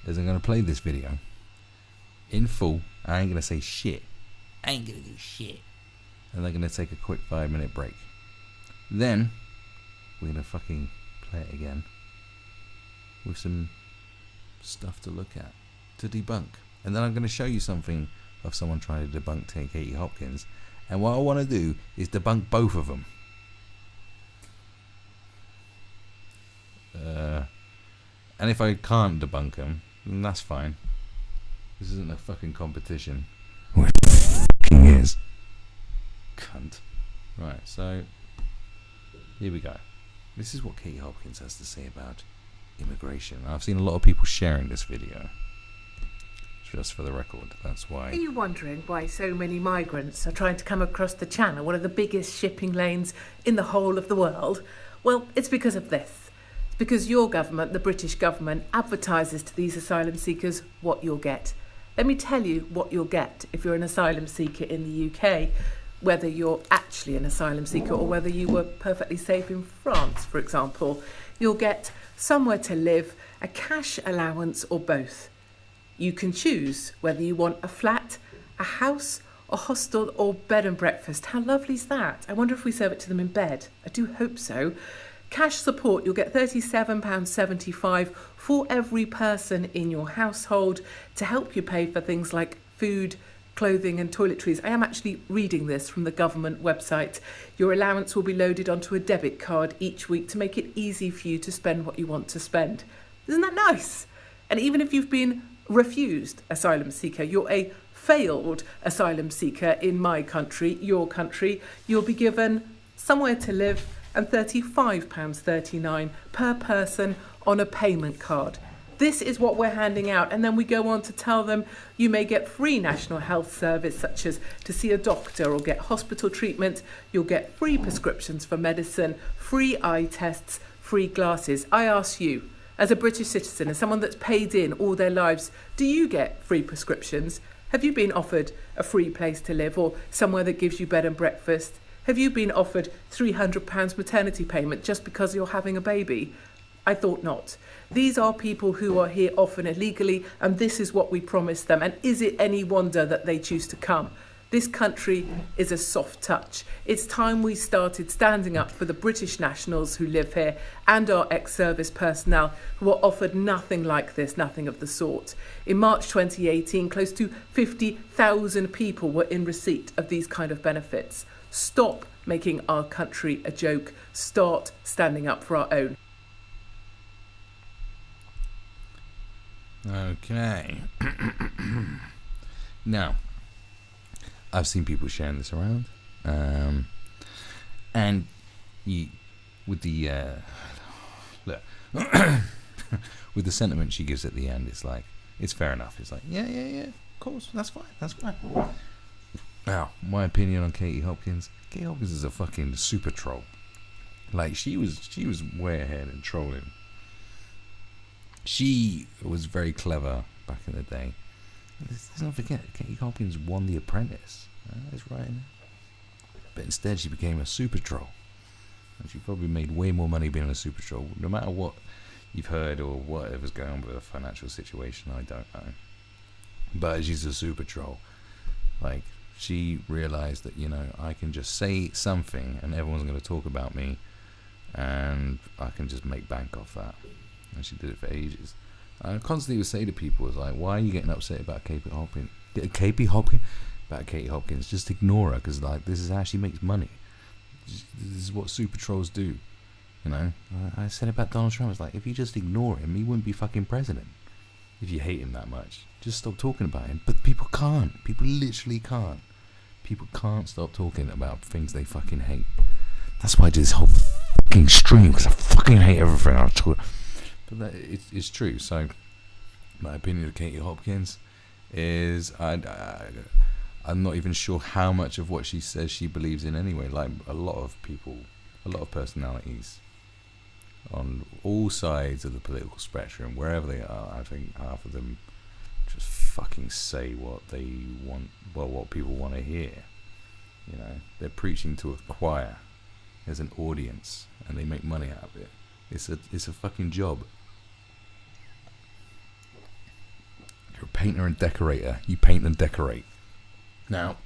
is I'm going to play this video in full. I ain't going to say shit. I ain't going to do shit. And they're going to take a quick 5-minute break. Then, we're going to fucking play it again with some stuff to look at, to debunk. And then I'm going to show you something of someone trying to debunk Katie Hopkins. And what I want to do is debunk both of them. And if I can't debunk them, then that's fine. This isn't a fucking competition. Well, it fucking is. Cunt. Right, so here we go. This is what Katie Hopkins has to say about immigration. I've seen a lot of people sharing this video. Just for the record, that's why. Are you wondering why so many migrants are trying to come across the Channel, one of the biggest shipping lanes in the whole of the world? Well, it's because of this. It's because your government, the British government, advertises to these asylum seekers what you'll get. Let me tell you what you'll get if you're an asylum seeker in the UK, whether you're actually an asylum seeker or whether you were perfectly safe in France, for example. You'll get somewhere to live, a cash allowance or both. You can choose whether you want a flat, a house, a hostel or bed and breakfast. How lovely is that? I wonder if we serve it to them in bed. I do hope so. Cash support, you'll get £37.75 for every person in your household to help you pay for things like food, clothing and toiletries. I am actually reading this from the government website. Your allowance will be loaded onto a debit card each week to make it easy for you to spend what you want to spend. Isn't that nice? And even if you've been refused asylum seeker, you're a failed asylum seeker in my country, your country, you'll be given somewhere to live and £35.39 per person on a payment card. This is what we're handing out, and then we go on to tell them you may get free national health service, such as to see a doctor or get hospital treatment. You'll get free prescriptions for medicine, free eye tests, free glasses. I ask you, as a British citizen, as someone that's paid in all their lives, do you get free prescriptions? Have you been offered a free place to live or somewhere that gives you bed and breakfast? Have you been offered £300 maternity payment just because you're having a baby? I thought not. These are people who are here often illegally, and this is what we promise them. And is it any wonder that they choose to come? This country is a soft touch. It's time we started standing up for the British nationals who live here and our ex-service personnel who are offered nothing like this, nothing of the sort. In March 2018, close to 50,000 people were in receipt of these kind of benefits. Stop making our country a joke. Start standing up for our own. Okay. Now, I've seen people sharing this around, and you, with the look, with the sentiment she gives at the end, it's like, it's fair enough. It's like, yeah, of course, that's fine. Now, my opinion on Katie Hopkins. Katie Hopkins is a fucking super troll. Like, she was way ahead in trolling. She was very clever back in the day. Let's not forget, Katie Hopkins won The Apprentice. That's right. But instead, she became a super troll. And she probably made way more money being a super troll. No matter what you've heard or whatever's going on with her financial situation, I don't know. But she's a super troll. Like, she realised that, you know, I can just say something and everyone's going to talk about me, and I can just make bank off that. And she did it for ages. I constantly would say to people, it's like, why are you getting upset about Katie Hopkins? About Katie Hopkins? Just ignore her, because like, this is how she makes money. This is what super trolls do. You know, I said about Donald Trump, it's like, if you just ignore him, he wouldn't be fucking president. If you hate him that much, just stop talking about him. But people can't. People literally can't. People can't stop talking about things they fucking hate. That's why I did this whole fucking stream, because I fucking hate everything I talk. But it's true. So my opinion of Katie Hopkins is I'm not even sure how much of what she says she believes in anyway. Like, a lot of people, a lot of personalities on all sides of the political spectrum, wherever they are, I think half of them just fucking say what they want, well, what people want to hear. You know, they're preaching to a choir. There's an audience, and they make money out of it. It's a fucking job. painter and decorator. You paint and decorate. Now,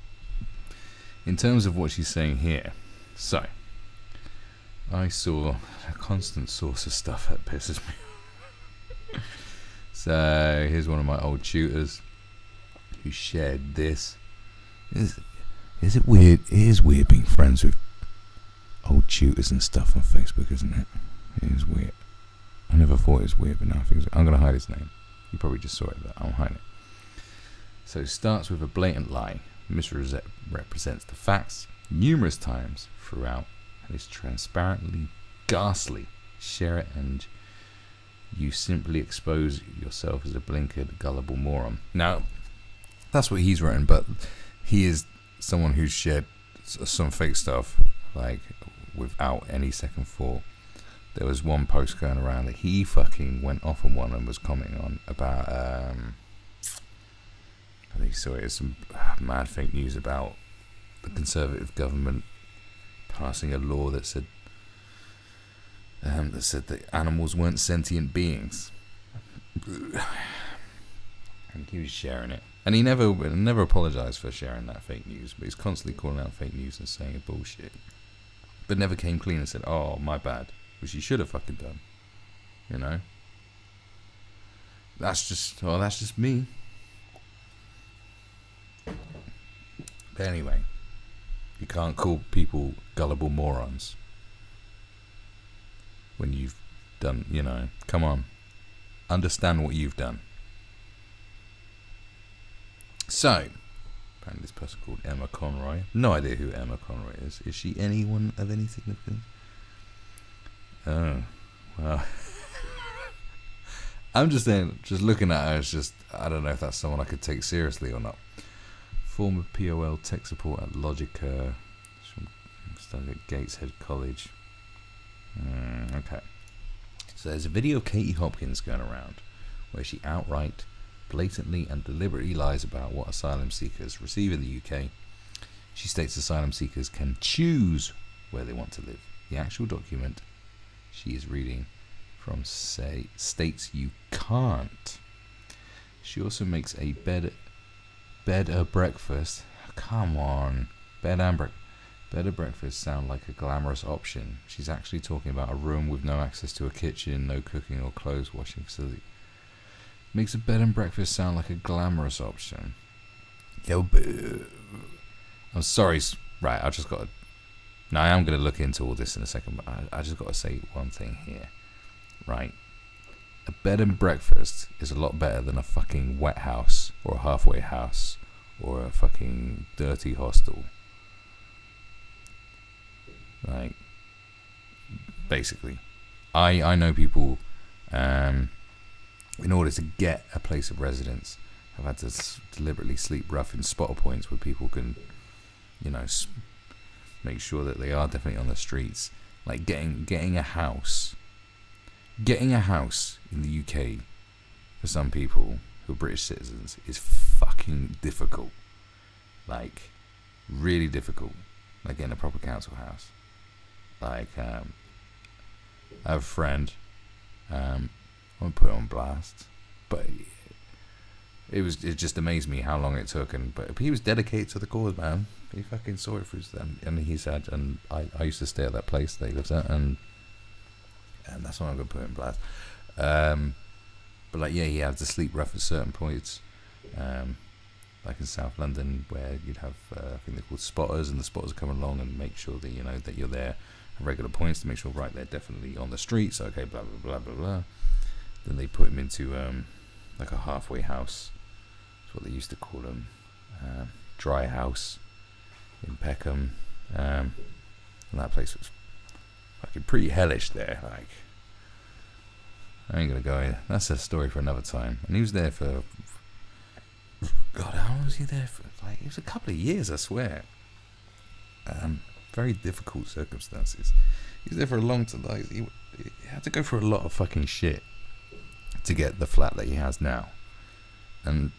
in terms of what she's saying here, so I saw a constant source of stuff that pisses me. So here's one of my old tutors who shared this. Is it weird? It is weird being friends with old tutors and stuff on Facebook, isn't it? It is weird. I never thought it was weird, but now I think I'm going to hide his name. You probably just saw it, but I'll hide it. So it starts with a blatant lie, misrepresents the facts numerous times throughout, and is transparently ghastly. Share it and you simply expose yourself as a blinkered, gullible moron. Now, that's what he's written, but he is someone who's shared some fake stuff, like, without any second thought. There was one post going around that he fucking went off on one and was commenting on about, I think he saw it as some mad fake news about the Conservative government passing a law that said that animals weren't sentient beings. And he was sharing it. And he never apologised for sharing that fake news, but he's constantly calling out fake news and saying it bullshit. But never came clean and said, oh, my bad, which he should have fucking done. You know? That's just me. But anyway, you can't call people gullible morons when you've done, you know, come on. Understand what you've done. So, apparently this person called Emma Conroy. No idea who Emma Conroy is. Is she anyone of any significance? Oh, well. I'm just saying, just looking at her, it's just, I don't know if that's someone I could take seriously or not. Former POL tech support at Logica. Studied at Gateshead College. Okay. So there's a video of Katie Hopkins going around where she outright, blatantly and deliberately lies about what asylum seekers receive in the UK. She states asylum seekers can choose where they want to live. The actual document she is reading from states you can't. She also makes a bed or breakfast. Come on, bed or breakfast sound like a glamorous option. She's actually talking about a room with no access to a kitchen, no cooking or clothes washing facility. Makes a bed and breakfast sound like a glamorous option. I'm sorry, right, I just got to... Now, I am going to look into all this in a second, but I just got to say one thing here, right? A bed and breakfast is a lot better than a fucking wet house, or a halfway house, or a fucking dirty hostel. Like, basically. I know people, in order to get a place of residence, have had to deliberately sleep rough in spotter points where people can, you know, make sure that they are definitely on the streets. Like getting a house in the UK for some people who are British citizens is fucking difficult. Like, really difficult. Like getting a proper council house. Like, I have a friend, I won't put it on blast, but it just amazed me how long it took, but he was dedicated to the cause, man. He fucking saw it through, and he said, and I used to stay at that place that he lives at, and that's what I'm going to put in blast. But like, yeah, he had to sleep rough at certain points, like in South London, where you'd have, I think they're called spotters, and the spotters come along and make sure that, you know, that you're there at regular points to make sure, right, they're definitely on the streets, okay, blah, blah, blah, blah, blah. Then they put him into, like a halfway house. That's what they used to call them. Dry house in Peckham. And that place was fucking pretty hellish there. Like, I ain't gonna go in. That's a story for another time. And he was there for, God, how long was he there for? Like, it was a couple of years, I swear. Very difficult circumstances. He was there for a long time. Like, he had to go through a lot of fucking shit to get the flat that he has now. And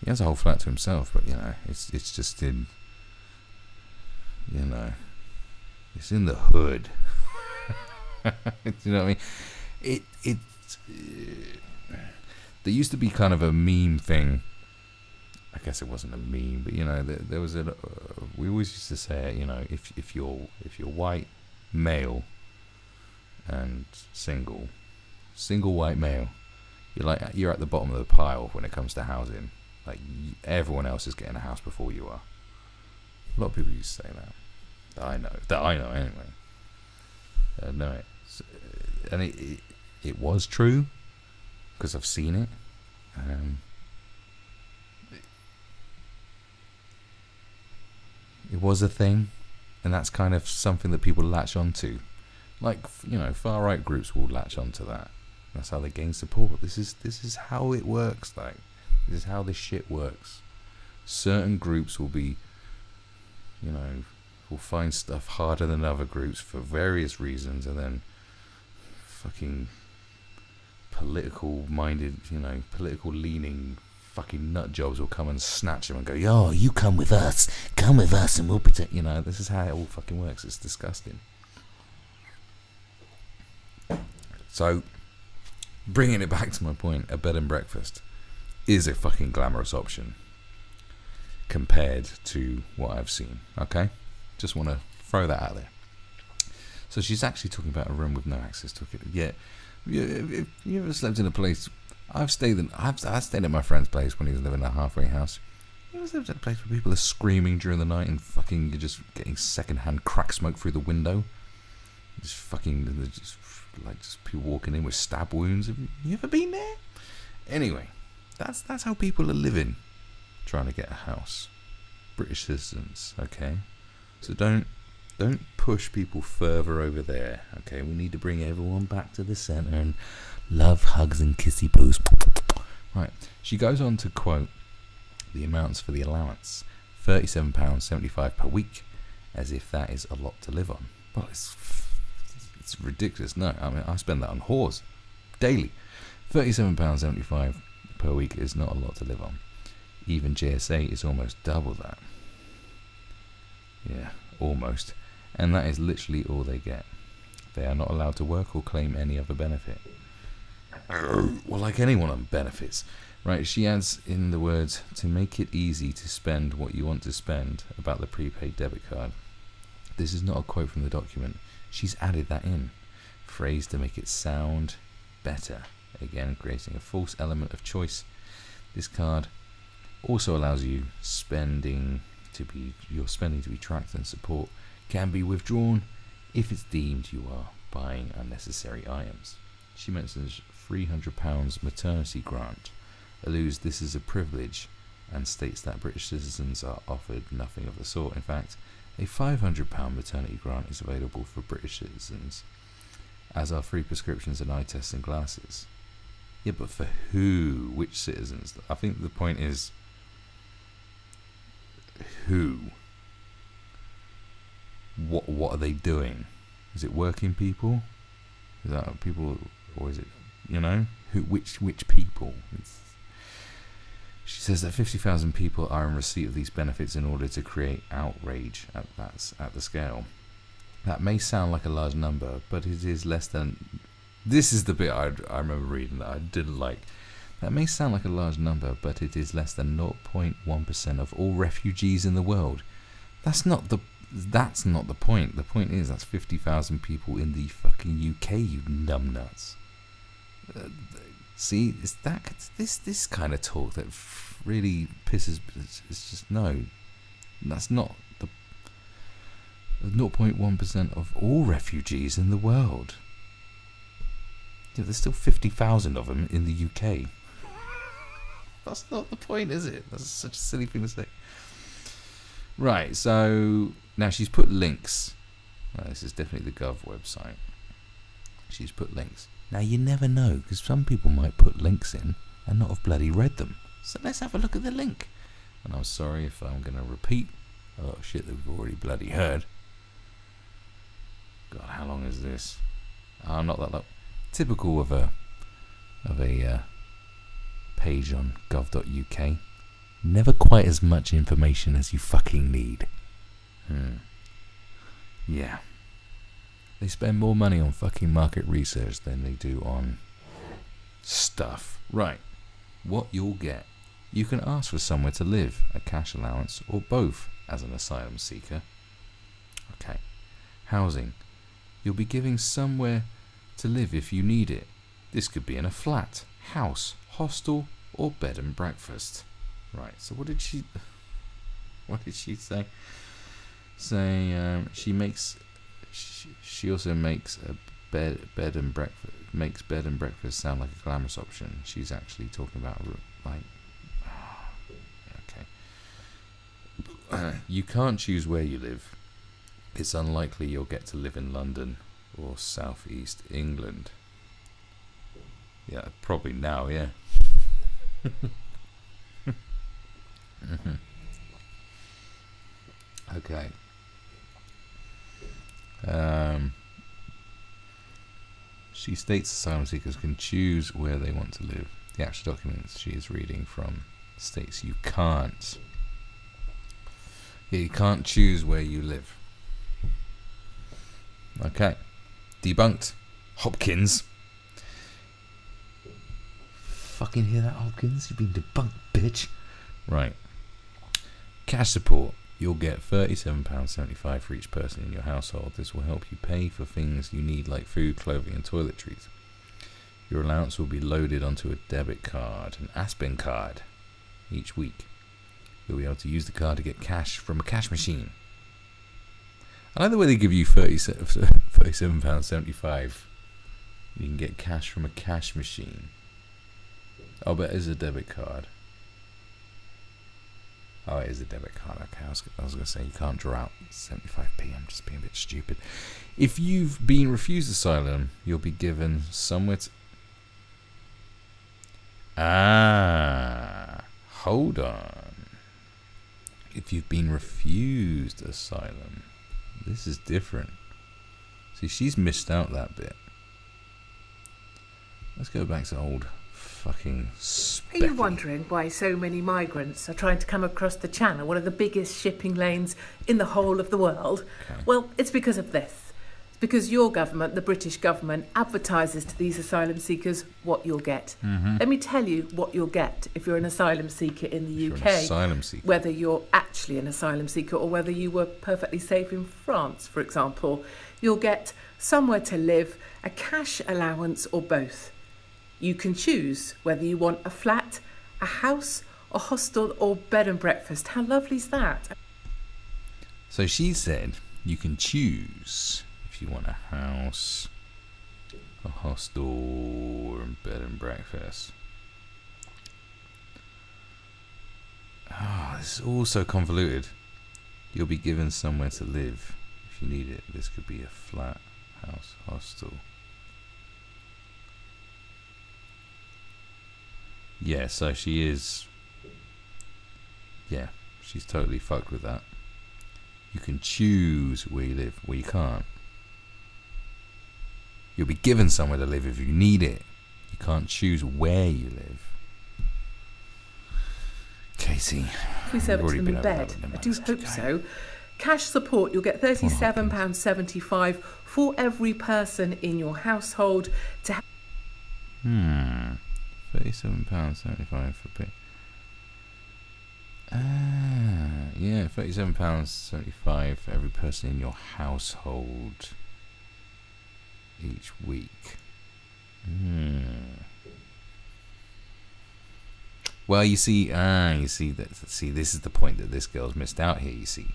he has a whole flat to himself, but, you know, it's just in, you know, it's in the hood. You know what I mean? There used to be kind of a meme thing. I guess it wasn't a meme, but you know, there was a. We always used to say, you know, if you're white, male, and single white male, you're at the bottom of the pile when it comes to housing. Like everyone else is getting a house before you are. A lot of people used to say that. That I know anyway. No, and it was true because I've seen it. It was a thing, and that's kind of something that people latch onto. Like, you know, far right groups will latch onto that. That's how they gain support. This is how it works. Like, this is how this shit works. Certain groups will be, you know, will find stuff harder than other groups for various reasons, and then fucking political leaning fucking nut jobs will come and snatch them and go, yo, you come with us and we'll protect, you know. This is how it all fucking works. It's disgusting. So, bringing it back to my point, a bed and breakfast is a fucking glamorous option compared to what I've seen. Okay, just want to throw that out there. So she's actually talking about a room with no access to it. Yeah, if you ever slept in a place, I stayed at my friend's place when he was living in a halfway house. You ever slept in a place where people are screaming during the night and fucking you're just getting secondhand crack smoke through the window? Just people walking in with stab wounds. Have you ever been there? Anyway, that's how people are living, trying to get a house. British citizens, okay? So don't push people further over there, okay? We need to bring everyone back to the centre and love, hugs and kissy poos. Right, she goes on to quote the amounts for the allowance. £37.75 per week, as if that is a lot to live on. Well, it's ridiculous. No, I mean, I spend that on whores daily. £37.75 per week is not a lot to live on. Even GSA is almost double that. Yeah, almost. And that is literally all they get. They are not allowed to work or claim any other benefit. Well, like anyone on benefits. Right, she adds in the words, to make it easy to spend what you want to spend, about the prepaid debit card. This is not a quote from the document. She's added that in. Phrase to make it sound better. Again, creating a false element of choice. This card also allows your spending to be tracked, and support can be withdrawn if it's deemed you are buying unnecessary items. She mentions £300 maternity grant, alludes this is a privilege, and states that British citizens are offered nothing of the sort. In fact, a £500 maternity grant is available for British citizens, as are free prescriptions and eye tests and glasses. Yeah, but for who? Which citizens? I think the point is, who? What are they doing? Is it working people? Is that people, or is it, you know, who? Which people? She says that 50,000 people are in receipt of these benefits in order to create outrage at the scale. That may sound like a large number, but it is less than. This is the bit I remember reading that I didn't like. That may sound like a large number, but it is less than 0.1% of all refugees in the world. That's not the point. The point is that's 50,000 people in the fucking UK, you numbnuts. See, it's this kind of talk that really pisses. It's just no. That's not the 0.1% of all refugees in the world. Yeah, there's still 50,000 of them in the UK. That's not the point, is it? That's such a silly thing to say. Right, so now she's put links. This is definitely the Gov website. She's put links. Now you never know, because some people might put links in and not have bloody read them. So let's have a look at the link. And I'm sorry if I'm going to repeat a lot of shit that we've already bloody heard. God, how long is this? Not that long. Typical of a page on gov.uk. Never quite as much information as you fucking need. Yeah. They spend more money on fucking market research than they do on stuff. Right. what you'll get. You can ask for somewhere to live, a cash allowance, or both as an asylum seeker. Okay. Housing. You'll be given somewhere to live if you need it. This could be in a flat, house, hostel, or bed and breakfast. Right, so what did she say? She also makes a bed and breakfast sound like a glamorous option. She's actually talking about okay. You can't choose where you live. It's unlikely you'll get to live in London or southeast England. Yeah, probably now, yeah. Okay. She states asylum seekers can choose where they want to live. The actual documents she is reading from states you can't. Yeah, you can't choose where you live. Okay. Debunked. Hopkins. Fucking hear that, Hopkins? You've been debunked, bitch. Right. Cash support. You'll get £37.75 for each person in your household. This will help you pay for things you need like food, clothing and toiletries. Your allowance will be loaded onto a debit card, an Aspen card, each week. You'll be able to use the card to get cash from a cash machine. I like the way they give you £37.75. You can get cash from a cash machine. Oh, but it is a debit card. Oh, it is a debit card. Okay, I was going to say you can't draw out 75p. I'm just being a bit stupid. If you've been refused asylum, you'll be given somewhere to... Hold on. If you've been refused asylum, this is different. See, she's missed out that bit. Let's go back to old fucking Specky. Are you wondering why so many migrants are trying to come across the Channel, one of the biggest shipping lanes in the whole of the world? Okay. Well, it's because of this. It's because your government, the British government, advertises to these asylum seekers what you'll get. Let me tell you what you'll get if you're an asylum seeker in the UK. Asylum seeker. Whether you're actually an asylum seeker or whether you were perfectly safe in France, for example. You'll get somewhere to live, a cash allowance or both. You can choose whether you want a flat, a house, a hostel or bed and breakfast. How lovely is that? So she said you can choose if you want a house, a hostel or a bed and breakfast. This is all so convoluted. You'll be given somewhere to live if you need it. This could be a flat, house, hostel. Yeah, so she is... Yeah, she's totally fucked with that. You can choose where you live. Well, you can't. You'll be given somewhere to live if you need it. You can't choose where you live. Katie. If we serve it to them in bed, I do hope so. Cash support, you'll get £37.75 for every person in your household to have... £37.75 for bit. Yeah, £37.75 for every person in your household each week. Well, you see, this is the point that this girl's missed out here. You see,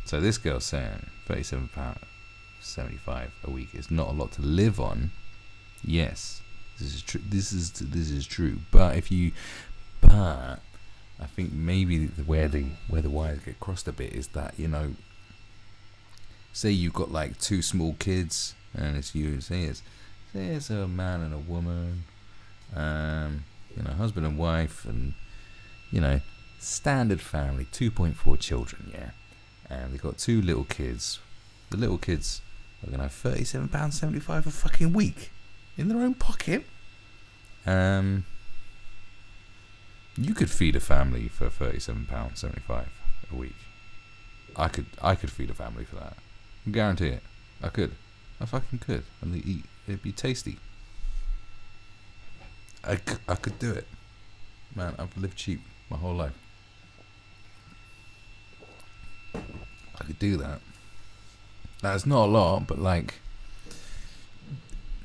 so this girl's saying £37.75 a week is not a lot to live on. Yes. This is true. This is true. But I think maybe where the wires get crossed a bit is that, you know, say you've got like two small kids and it's you. Say it's a man and a woman, you know, husband and wife, and you know, standard family, 2.4 children, yeah, and they've got two little kids. The little kids are gonna have £37.75 a fucking week in their own pocket. You could feed a family for £37.75 a week. I could feed a family for that. I guarantee it. I fucking could. And it'd be tasty. I could do it. Man, I've lived cheap my whole life. I could do that. That's not a lot, but like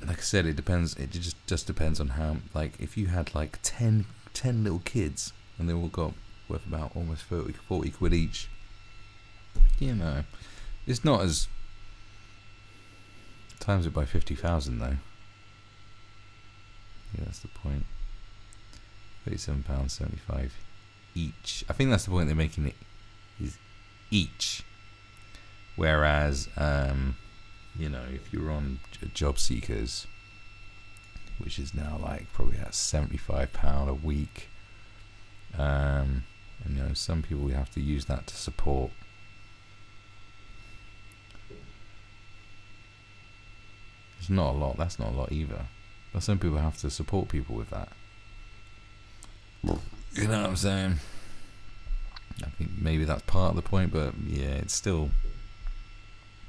I said, it depends. It just depends on how. Like, if you had like 10 little kids and they all got worth about almost 40 quid each, you know, it's not as. Times it by 50,000 though. Yeah, that's the point. £37.75 each. I think that's the point they're making it, is each. Whereas, you know, if you're on job seekers, which is now like probably at £75 a week, and you know, some people have to use that to support. It's not a lot. That's not a lot either. But some people have to support people with that. You know what I'm saying? I think maybe that's part of the point, but yeah, it's still.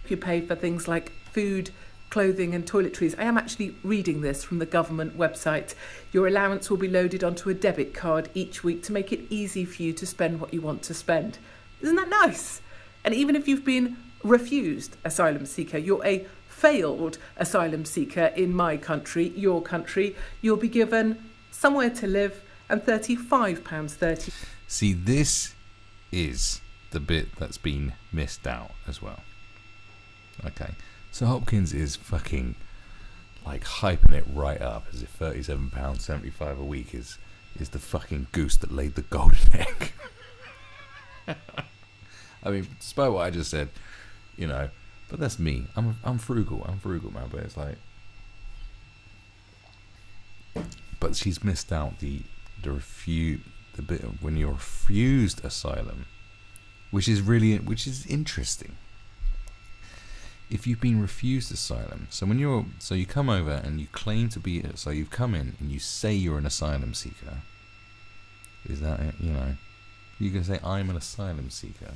You pay for things like food, clothing and toiletries. I am actually reading this from the government website. Your allowance will be loaded onto a debit card each week to make it easy for you to spend what you want to spend. Isn't that nice? And even if you've been refused asylum seeker, you're a failed asylum seeker in my country, your country, you'll be given somewhere to live and £35.30. See, this is the bit that's been missed out as well. Okay, so Hopkins is fucking like hyping it right up as if £37.75 a week is the fucking goose that laid the golden egg. I mean, despite what I just said, you know, but that's me. I'm frugal. I'm frugal, man. But it's like, but she's missed out the bit of when you're refused asylum, which is interesting. If you've been refused asylum, so you come over and you claim to be, so you've come in and you say you're an asylum seeker. Is that it? You know, you can say I'm an asylum seeker.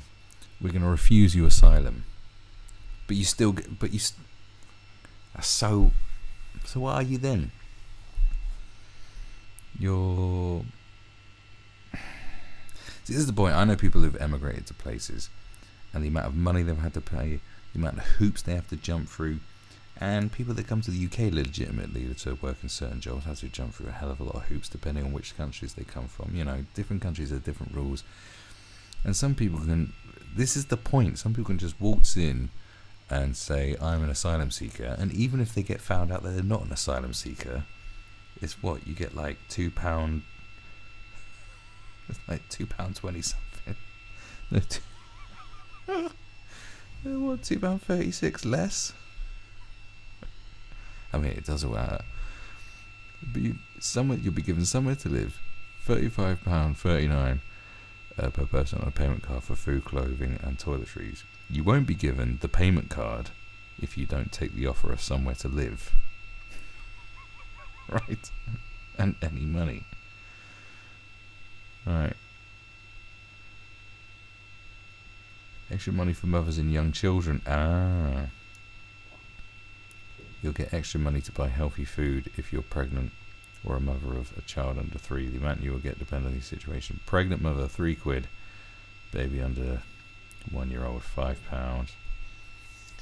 We're going to refuse you asylum, but you still get, so what are you then? You're. See, this is the point. I know people who've emigrated to places, and the amount of money they've had to pay, the amount of hoops they have to jump through, and people that come to the UK legitimately to work in certain jobs have to jump through a hell of a lot of hoops depending on which countries they come from. You know, different countries have different rules, and some people can. This is the point. Some people can just waltz in and say, I'm an asylum seeker, and even if they get found out that they're not an asylum seeker, it's what you get, like £2. It's like £2.20 something. What, £2.36 less? I mean, it doesn't matter. But you'll be given somewhere to live. £35.39 per person on a payment card for food, clothing, and toiletries. You won't be given the payment card if you don't take the offer of somewhere to live. Right? And any money. Right. Extra money for mothers and young children. You'll get extra money to buy healthy food if you're pregnant or a mother of a child under 3. The amount you will get depends on your situation. Pregnant mother, £3. Baby under 1 year old, £5.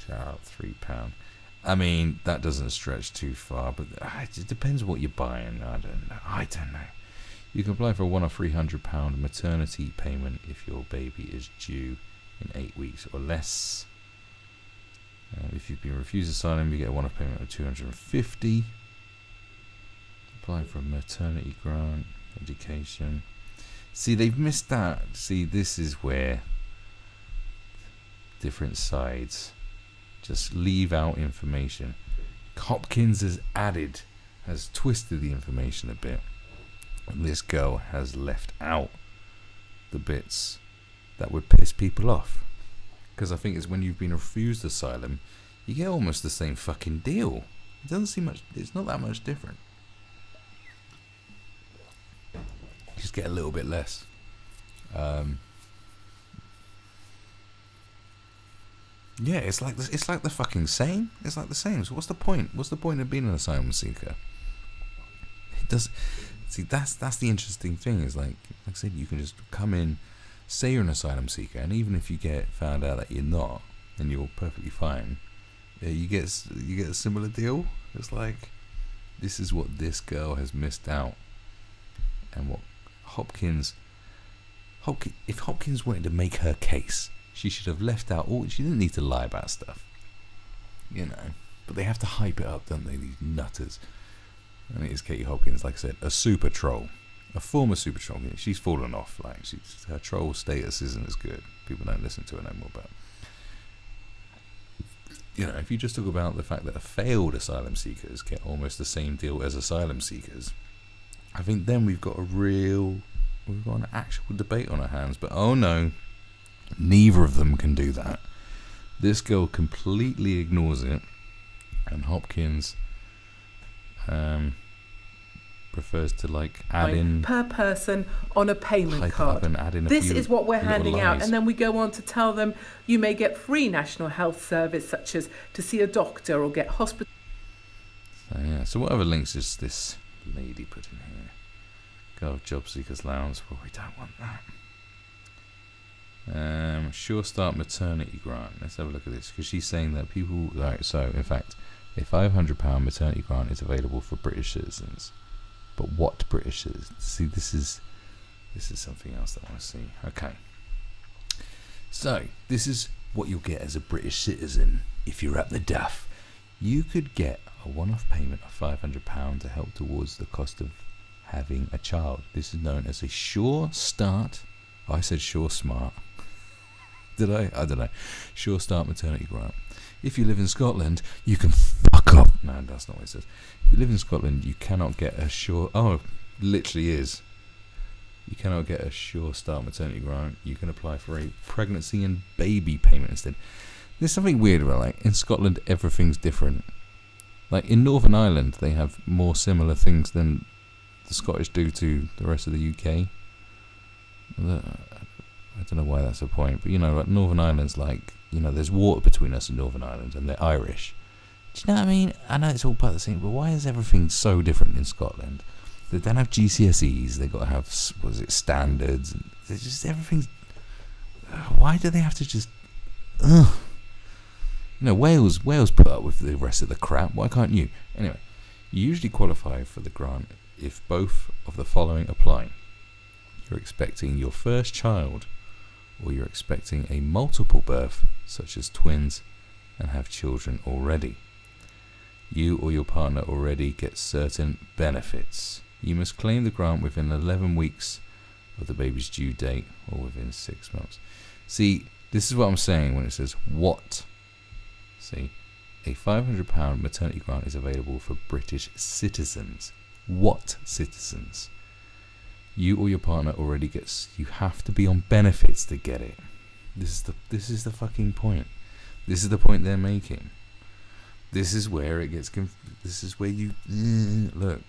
Child, £3. I mean, that doesn't stretch too far, but it depends what you're buying. I don't know. You can apply for a one-off £300 maternity payment if your baby is due in 8 weeks or less. If you've been refused asylum, you get a one-off payment of £250. Apply for a maternity grant, education. See, they've missed that. See, this is where different sides just leave out information. Hopkins has twisted the information a bit. And this girl has left out the bits that would piss people off. Because I think it's when you've been refused asylum, you get almost the same fucking deal. It doesn't seem much, it's not that much different. You just get a little bit less. Yeah, it's like the fucking same. It's like the same. So what's the point? What's the point of being an asylum seeker? It does. See, that's the interesting thing. Is like I said, you can just come in, say you're an asylum seeker, and even if you get found out that you're not, and you're perfectly fine, you get a similar deal. It's like, this is what this girl has missed out, and what Hopkins, if Hopkins wanted to make her case, she should have left out all. She didn't need to lie about stuff, you know. But they have to hype it up, don't they? These nutters. And it is Katie Hopkins, like I said, a super troll, a former super troll. She's fallen off. Like her troll status isn't as good. People don't listen to her no more. But you know, if you just talk about the fact that failed asylum seekers get almost the same deal as asylum seekers, I think then we've got an actual debate on our hands. But oh no, neither of them can do that. This girl completely ignores it, and Hopkins prefers to like add in per person on a payment card. And add in this is what we're handing out, and then we go on to tell them you may get free national health service, such as to see a doctor or get hospital. So yeah. So what other links is this lady put in here? Go job seekers allowance. Well, we don't want that. Sure Start maternity grant. Let's have a look at this, because she's saying that people. Right. So in fact, a £500 maternity grant is available for British citizens. But what British citizens? See, this is something else that I want to see. Okay. So, this is what you'll get as a British citizen if you're at the duff. You could get a one-off payment of £500 to help towards the cost of having a child. This is known as a Sure Start. I said Sure Smart. Did I? I don't know. Sure Start maternity grant. If you live in Scotland, you can fuck up. No, that's not what it says. If you live in Scotland, you cannot get a Sure... Oh, literally is. You cannot get a Sure Start maternity grant. You can apply for a pregnancy and baby payment instead. There's something weird about, like, in Scotland, everything's different. Like, in Northern Ireland, they have more similar things than the Scottish do to the rest of the UK. I don't know why that's a point, but, you know, like Northern Ireland's like... You know, there's water between us and Northern Ireland, and they're Irish. Do you know what I mean? I know it's all part of the same, but why is everything so different in Scotland? They don't have GCSEs. They've got to have, standards. And it's just everything's... Why do they have to just... You know, Wales put up with the rest of the crap. Why can't you? Anyway, you usually qualify for the grant if both of the following apply. You're expecting your first child, or you're expecting a multiple birth, such as twins, and have children already. You or your partner already get certain benefits. You must claim the grant within 11 weeks of the baby's due date, or within 6 months. See, this is what I'm saying when it says what. See, a £500 maternity grant is available for British citizens. What citizens? You or your partner already gets. You have to be on benefits to get it. This is the fucking point. This is the point they're making. This is where it gets. This is where you look.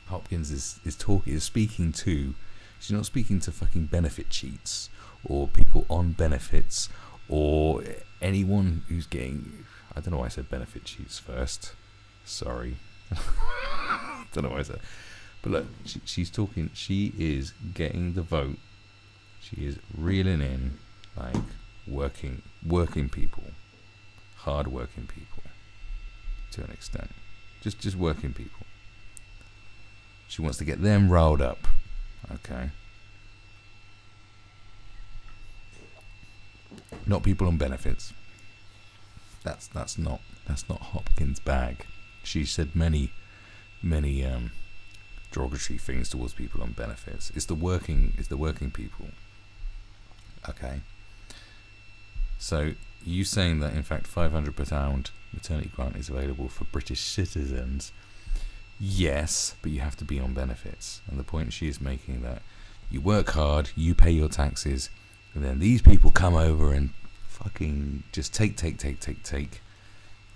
Hopkins is speaking to. She's not speaking to fucking benefit cheats or people on benefits or anyone who's getting. I don't know why I said benefit cheats first. Sorry. Don't know why I said. But look, she's talking. She is getting the vote. She is reeling in like working people, hard working people, to an extent. Just working people. She wants to get them riled up. Okay. Not people on benefits. That's not Hopkins' bag. She said many derogatory things towards people on benefits. It's the working people. Okay. So you saying that in fact £500 maternity grant is available for British citizens? Yes, but you have to be on benefits. And the point she is making that you work hard, you pay your taxes, and then these people come over and fucking just take.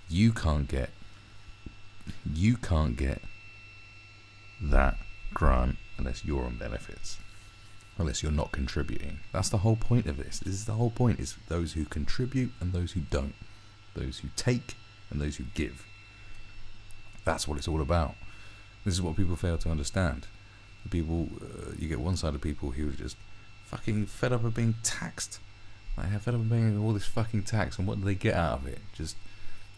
You can't get that grant unless you're on benefits, unless you're not contributing. That's the whole point of this. This is the whole point, is those who contribute and those who don't, those who take and those who give. That's what it's all about. This is what people fail to understand. People, you get one side of people who are just fucking fed up of being taxed. Like, they're fed up of paying all this fucking tax, and what do they get out of it? Just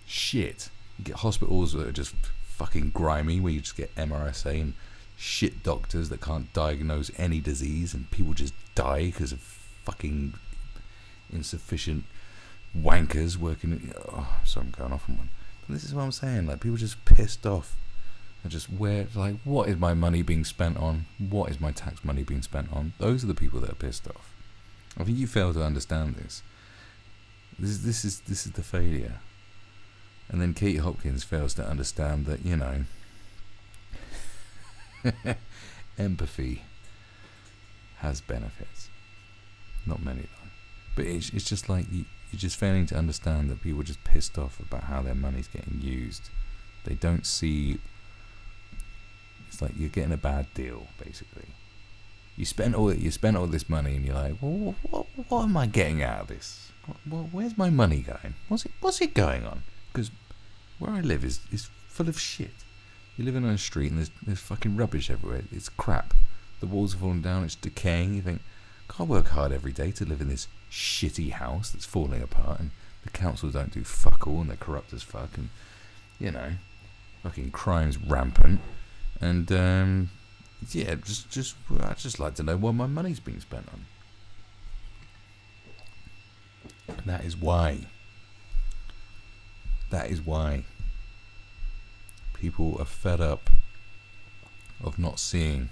shit. You get hospitals that are just fucking grimy, where you just get MRSA and shit doctors that can't diagnose any disease, and people just die because of fucking insufficient wankers working. Sorry, I'm going off on one. But this is what I'm saying. Like, people just pissed off. And just like, what is my money being spent on? What is my tax money being spent on? Those are the people that are pissed off. I think you fail to understand this. This is the failure. And then Kate Hopkins fails to understand that, you know, empathy has benefits. Not many though. But it's just like you're just failing to understand that people are just pissed off about how their money's getting used. They don't see. It's like you're getting a bad deal, basically. You spent all this money, and you're like, well, what am I getting out of this? Where's my money going? What's it going on? Because where I live is full of shit. You're living on a street, and there's fucking rubbish everywhere. It's crap. The walls are falling down. It's decaying. You think, can't work hard every day to live in this shitty house that's falling apart, and the council don't do fuck all, and they're corrupt as fuck, and you know, fucking crime's rampant. And yeah, I'd just like to know what my money's being spent on. And that is why people are fed up of not seeing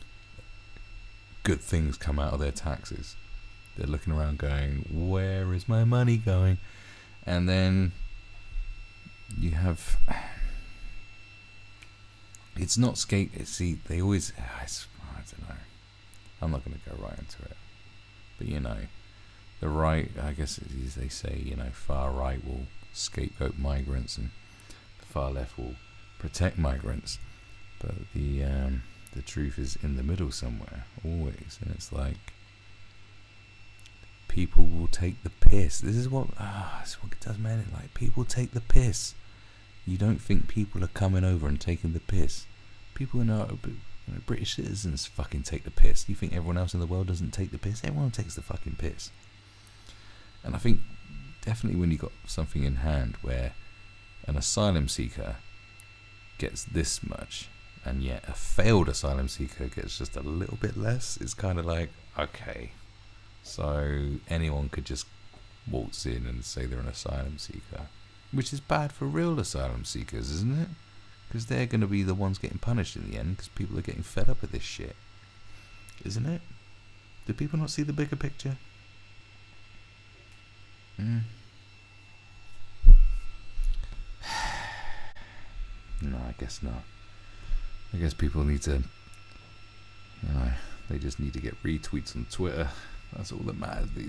good things come out of their taxes. They're looking around going, where is my money going? And then you have... It's not see, they always... I don't know. I'm not going to go right into it. But, you know, the right, I guess as they say, you know, far right will scapegoat migrants and the far left will protect migrants. But the truth is in the middle somewhere, always. And it's like, people will take the piss. This is what it does, man. Like, people take the piss. You don't think people are coming over and taking the piss. People British citizens fucking take the piss. You think everyone else in the world doesn't take the piss? Everyone takes the fucking piss. And I think definitely when you got something in hand where an asylum seeker gets this much, and yet a failed asylum seeker gets just a little bit less, it's kind of like, okay, so anyone could just waltz in and say they're an asylum seeker. Which is bad for real asylum seekers, isn't it? Because they're going to be the ones getting punished in the end, because people are getting fed up with this shit. Isn't it? Do people not see the bigger picture? No, I guess not. I guess people need to, you know, they just need to get retweets on Twitter. That's all that matters these